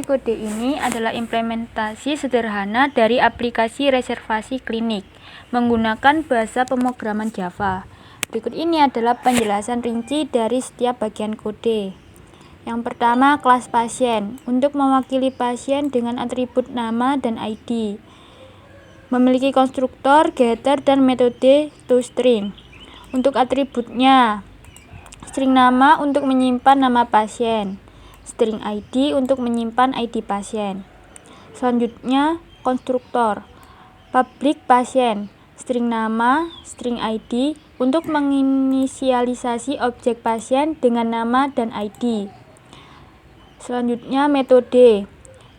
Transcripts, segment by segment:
Jadi kode ini adalah implementasi sederhana dari aplikasi reservasi klinik menggunakan bahasa pemrograman Java. Berikut ini adalah penjelasan rinci dari setiap bagian kode. Yang pertama, kelas pasien untuk mewakili pasien dengan atribut nama dan ID. Memiliki konstruktor, getter, dan metode toString. Untuk atributnya, string nama untuk menyimpan nama pasien, string ID untuk menyimpan ID pasien. Selanjutnya, konstruktor public pasien, string nama, string ID untuk menginisialisasi objek pasien dengan nama dan ID. Selanjutnya, metode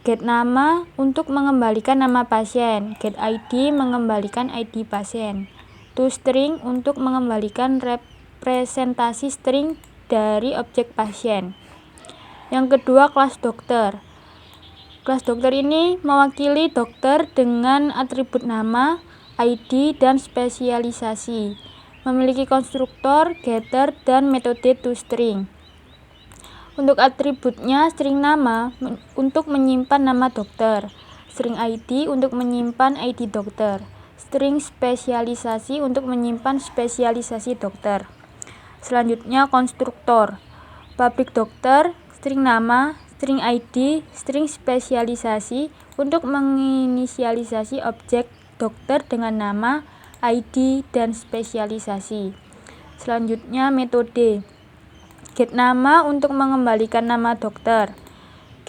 get nama untuk mengembalikan nama pasien, get ID mengembalikan ID pasien, toString untuk mengembalikan representasi string dari objek pasien. Yang kedua, kelas dokter. Kelas dokter ini mewakili dokter dengan atribut nama, ID, dan spesialisasi. Memiliki konstruktor, getter, dan metode toString. Untuk atributnya, string nama untuk menyimpan nama dokter, string ID untuk menyimpan ID dokter, string spesialisasi untuk menyimpan spesialisasi dokter. Selanjutnya, konstruktor public dokter, string nama, string ID, string spesialisasi untuk menginisialisasi objek dokter dengan nama, ID, dan spesialisasi. Selanjutnya, metode get nama untuk mengembalikan nama dokter,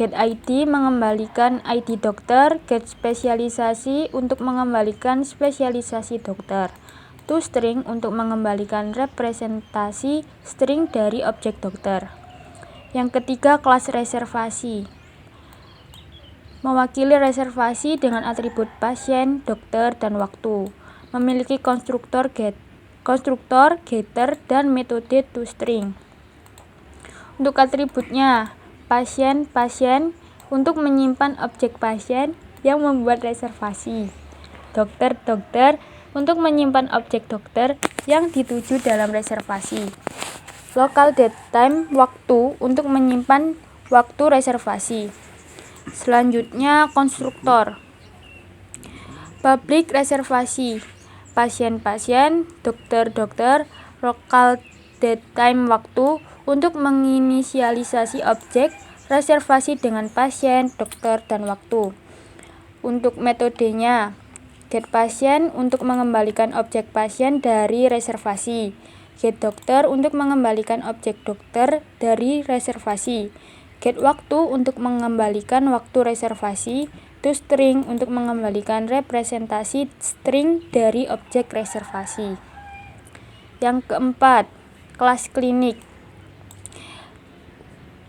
get ID mengembalikan ID dokter, get spesialisasi untuk mengembalikan spesialisasi dokter, toString untuk mengembalikan representasi string dari objek dokter. Yang ketiga, kelas reservasi. Mewakili reservasi dengan atribut pasien, dokter, dan waktu. Memiliki konstruktor, getter, dan metode toString. Untuk atributnya, pasien untuk menyimpan objek pasien yang membuat reservasi, dokter untuk menyimpan objek dokter yang dituju dalam reservasi, local date time waktu untuk menyimpan waktu reservasi. Selanjutnya, konstruktor public reservasi, pasien, dokter, local date time waktu untuk menginisialisasi objek reservasi dengan pasien, dokter, dan waktu. Untuk metodenya, get pasien untuk mengembalikan objek pasien dari reservasi, get dokter untuk mengembalikan objek dokter dari reservasi, get waktu untuk mengembalikan waktu reservasi, toString untuk mengembalikan representasi string dari objek reservasi. Yang keempat, kelas klinik.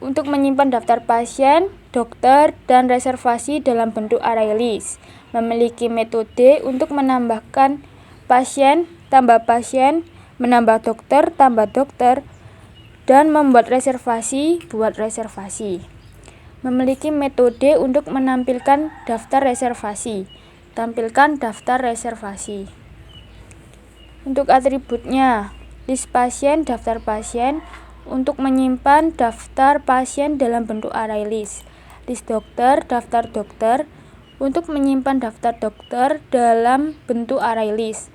Untuk menyimpan daftar pasien, dokter, dan reservasi dalam bentuk array list. Memiliki metode untuk menambahkan pasien, tambah pasien, menambah dokter, tambah dokter, dan membuat reservasi, buat reservasi. Memiliki metode untuk menampilkan daftar reservasi. Tampilkan daftar reservasi. Untuk atributnya, list pasien, daftar pasien, untuk menyimpan daftar pasien dalam bentuk array list. List dokter, daftar dokter, untuk menyimpan daftar dokter dalam bentuk array list.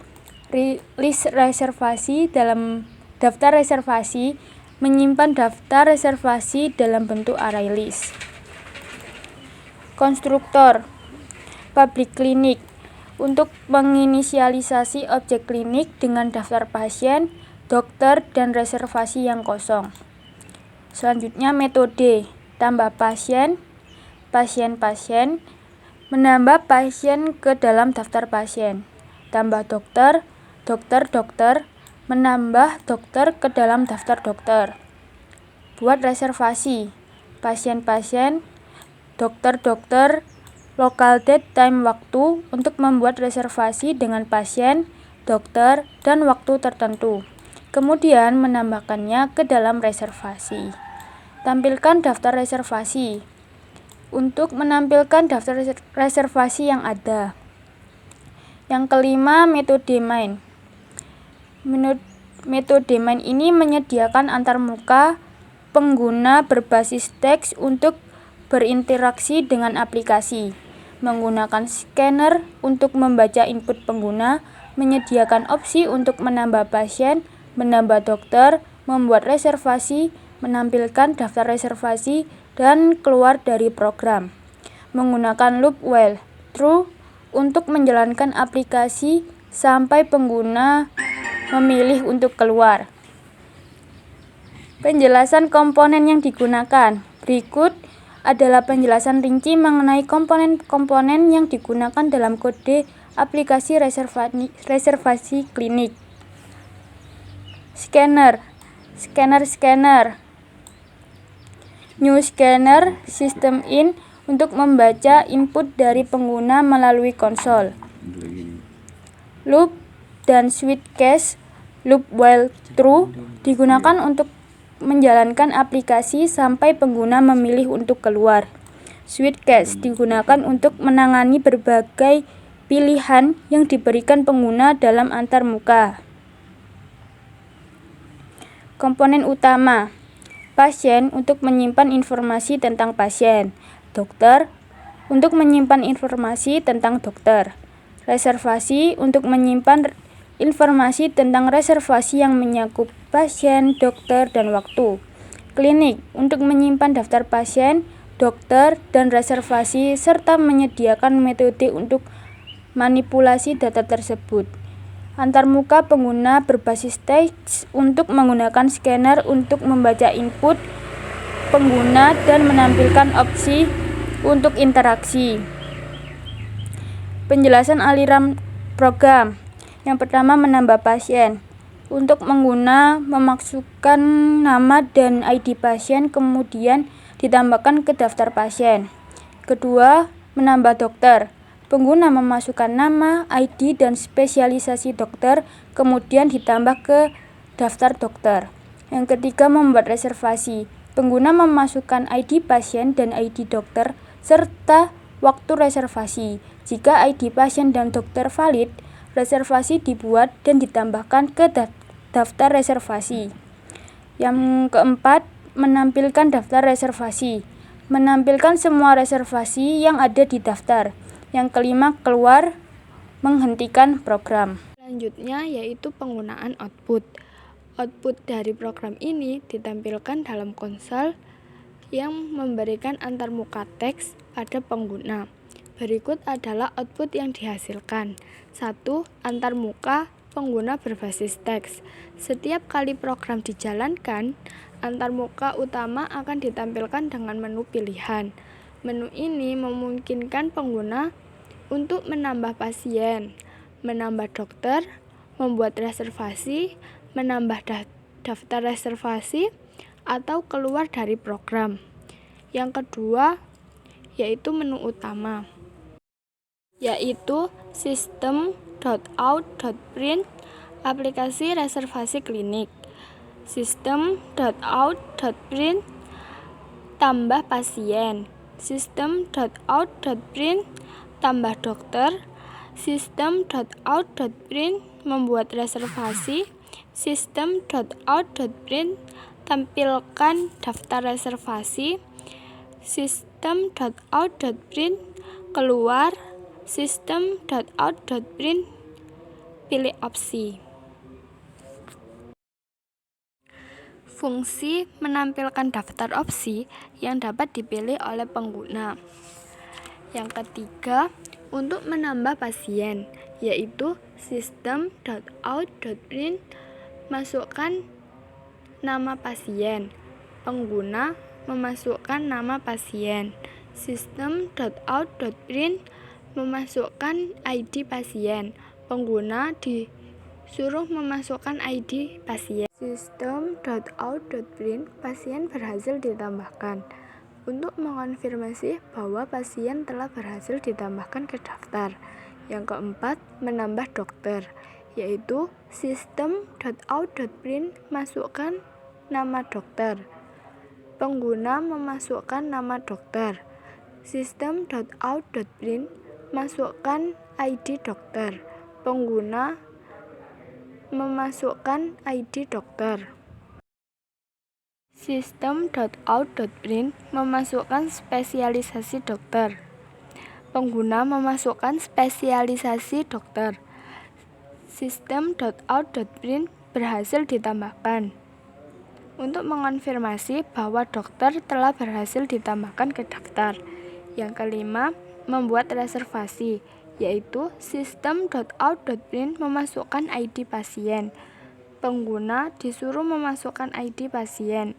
List reservasi dalam daftar reservasi, menyimpan daftar reservasi dalam bentuk array list. Konstruktor public klinik untuk menginisialisasi objek klinik dengan daftar pasien, dokter, dan reservasi yang kosong. Selanjutnya, metode tambah pasien, menambah pasien ke dalam daftar pasien, tambah dokter, menambah dokter ke dalam daftar dokter. Buat reservasi, pasien, dokter, local date time waktu untuk membuat reservasi dengan pasien, dokter, dan waktu tertentu. Kemudian menambahkannya ke dalam reservasi. Tampilkan daftar reservasi. Untuk menampilkan daftar reservasi yang ada. Yang kelima, metode main. Metode main ini menyediakan antarmuka pengguna berbasis teks untuk berinteraksi dengan aplikasi, menggunakan scanner untuk membaca input pengguna, menyediakan opsi untuk menambah pasien, menambah dokter, membuat reservasi, menampilkan daftar reservasi, dan keluar dari program. Menggunakan loop while true untuk menjalankan aplikasi sampai pengguna memilih untuk keluar. Penjelasan komponen yang digunakan. Berikut adalah penjelasan rinci mengenai komponen-komponen yang digunakan dalam kode aplikasi reservasi klinik. Scanner. New scanner system in untuk membaca input dari pengguna melalui konsol. Loop dan switch case. Loop while true digunakan untuk menjalankan aplikasi sampai pengguna memilih untuk keluar. Switch case digunakan untuk menangani berbagai pilihan yang diberikan pengguna dalam antarmuka. Komponen utama. Pasien untuk menyimpan informasi tentang pasien. Dokter untuk menyimpan informasi tentang dokter. Reservasi untuk menyimpan informasi tentang reservasi yang menyangkut pasien, dokter, dan waktu. Klinik untuk menyimpan daftar pasien, dokter, dan reservasi serta menyediakan metode untuk manipulasi data tersebut. Antarmuka pengguna berbasis teks untuk menggunakan scanner untuk membaca input pengguna dan menampilkan opsi untuk interaksi. Penjelasan aliran program. Yang pertama, menambah pasien. Untuk pengguna memasukkan nama dan ID pasien kemudian ditambahkan ke daftar pasien. Kedua, menambah dokter. Pengguna memasukkan nama, ID, dan spesialisasi dokter kemudian ditambah ke daftar dokter. Yang ketiga, membuat reservasi. Pengguna memasukkan ID pasien dan ID dokter serta waktu reservasi. Jika ID pasien dan dokter valid, reservasi dibuat dan ditambahkan ke daftar reservasi. Yang keempat, menampilkan daftar reservasi. Menampilkan semua reservasi yang ada di daftar. Yang kelima, keluar, menghentikan program. Selanjutnya yaitu penggunaan output. Output dari program ini ditampilkan dalam konsol yang memberikan antarmuka teks pada pengguna. Berikut adalah output yang dihasilkan. 1. Antarmuka pengguna berbasis teks. Setiap kali program dijalankan, antarmuka utama akan ditampilkan dengan menu pilihan. Menu ini memungkinkan pengguna untuk menambah pasien, menambah dokter, membuat reservasi, menambah daftar reservasi, atau keluar dari program. Yang kedua yaitu menu utama, yaitu system.out.print aplikasi reservasi klinik. System.out.print tambah pasien. System.out.print tambah dokter. System.out.print membuat reservasi. System.out.print tampilkan daftar reservasi. System.out.print keluar. System.out.print pilih opsi. Fungsi menampilkan daftar opsi yang dapat dipilih oleh pengguna. Yang ketiga, untuk menambah pasien, yaitu system.out.print masukkan nama pasien. Pengguna memasukkan nama pasien. System.out.print memasukkan ID pasien. Pengguna disuruh memasukkan ID pasien. System.out.print pasien berhasil ditambahkan. Untuk mengonfirmasi bahwa pasien telah berhasil ditambahkan ke daftar. Yang keempat, menambah dokter, yaitu system.out.print masukkan nama dokter. Pengguna memasukkan nama dokter. System.out.print masukkan ID dokter. Pengguna memasukkan ID dokter. System.out.print memasukkan spesialisasi dokter. Pengguna memasukkan spesialisasi dokter. System.out.print berhasil ditambahkan. Untuk mengonfirmasi bahwa dokter telah berhasil ditambahkan ke daftar. Yang kelima, membuat reservasi, yaitu system.out.print memasukkan ID pasien. Pengguna disuruh memasukkan ID pasien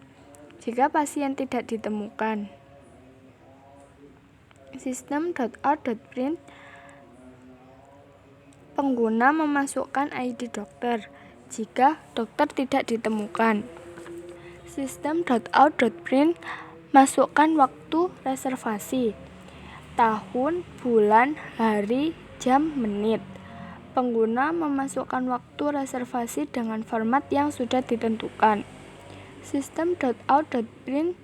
jika pasien tidak ditemukan. System.out.print pengguna memasukkan ID dokter jika dokter tidak ditemukan. System.out.print masukkan waktu reservasi, tahun, bulan, hari, jam, menit. Pengguna memasukkan waktu reservasi dengan format yang sudah ditentukan. System.out.print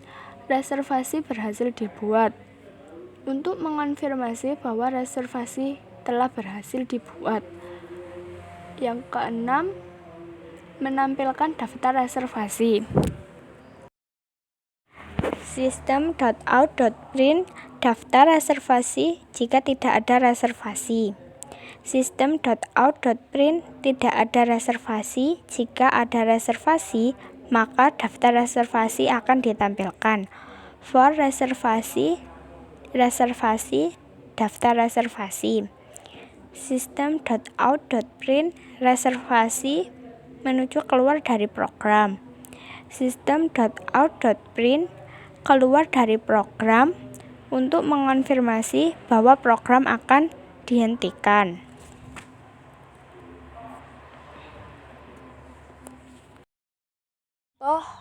reservasi berhasil dibuat. Untuk mengonfirmasi bahwa reservasi telah berhasil dibuat. Yang keenam, menampilkan daftar reservasi. System.out.print daftar reservasi jika tidak ada reservasi. System.out.print tidak ada reservasi. Jika ada reservasi, maka daftar reservasi akan ditampilkan. For reservasi, daftar reservasi. System.out.print reservasi menuju keluar dari program. System.out.print keluar dari program untuk mengonfirmasi bahwa program akan dihentikan.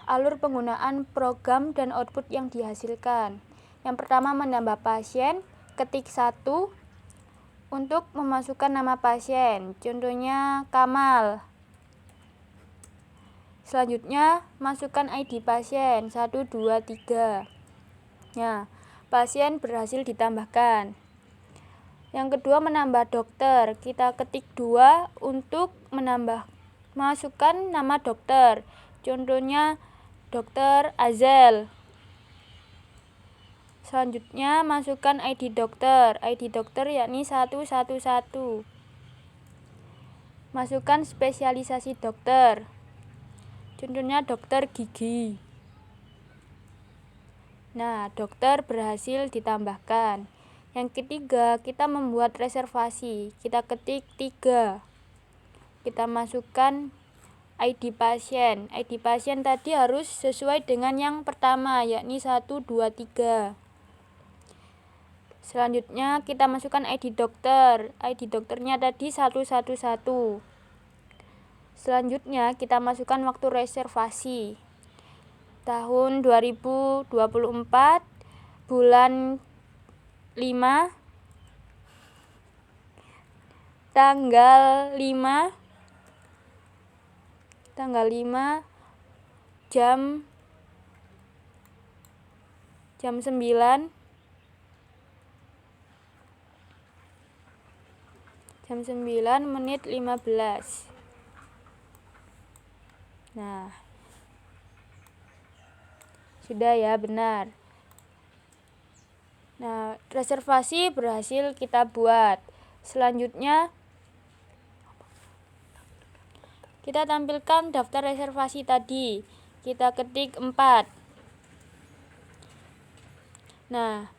Alur penggunaan program dan output yang dihasilkan. Yang pertama, menambah pasien, ketik 1 untuk memasukkan nama pasien, contohnya Kamal. Selanjutnya, masukkan ID pasien 1, 2, 3. Nah, pasien berhasil ditambahkan. Yang kedua, menambah dokter. Kita ketik 2 untuk masukkan nama dokter. Contohnya Dokter Azal. Selanjutnya, masukkan ID dokter. ID dokter yakni 111. Masukkan spesialisasi dokter. Contohnya dokter gigi. Nah, dokter berhasil ditambahkan. Yang ketiga, kita membuat reservasi. Kita ketik 3. Kita masukkan ID pasien. ID pasien tadi harus sesuai dengan yang pertama, yakni 1, 2, 3. Selanjutnya kita masukkan ID dokter. ID dokternya tadi 111. Selanjutnya kita masukkan waktu reservasi. Tahun 2024, bulan 5, tanggal 5, jam 9, jam 9 menit 15. Nah, sudah ya, benar. Nah, reservasi berhasil kita buat. Selanjutnya kita tampilkan daftar reservasi tadi. Kita ketik 4. Nah,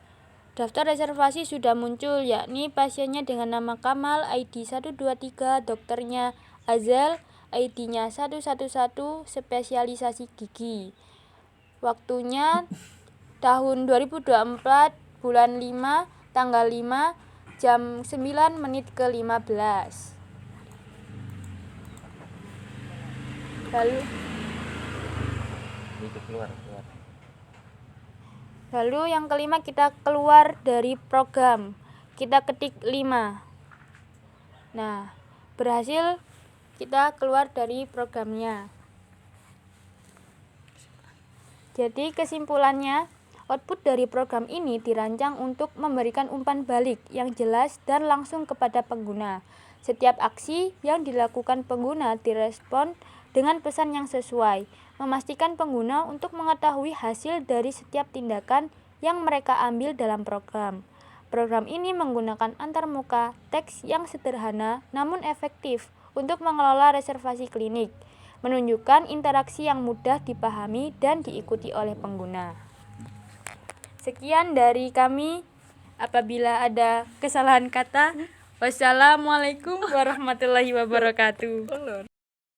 daftar reservasi sudah muncul, yakni pasiennya dengan nama Kamal, ID 123, dokternya Azal, ID-nya 111, spesialisasi gigi. Waktunya tahun 2024, bulan 5, tanggal 5, jam 9 menit ke 15. Lalu yang kelima, kita keluar dari program. Kita ketik 5. Nah, berhasil kita keluar dari programnya. Jadi kesimpulannya, output dari program ini dirancang untuk memberikan umpan balik yang jelas dan langsung kepada pengguna. Setiap aksi yang dilakukan pengguna direspon dengan pesan yang sesuai. memastikan pengguna untuk mengetahui hasil dari setiap tindakan yang mereka ambil dalam program. Program ini menggunakan antarmuka teks yang sederhana namun efektif untuk mengelola reservasi klinik, menunjukkan interaksi yang mudah dipahami dan diikuti oleh pengguna. Sekian dari kami. Apabila ada kesalahan kata, wassalamualaikum warahmatullahi wabarakatuh.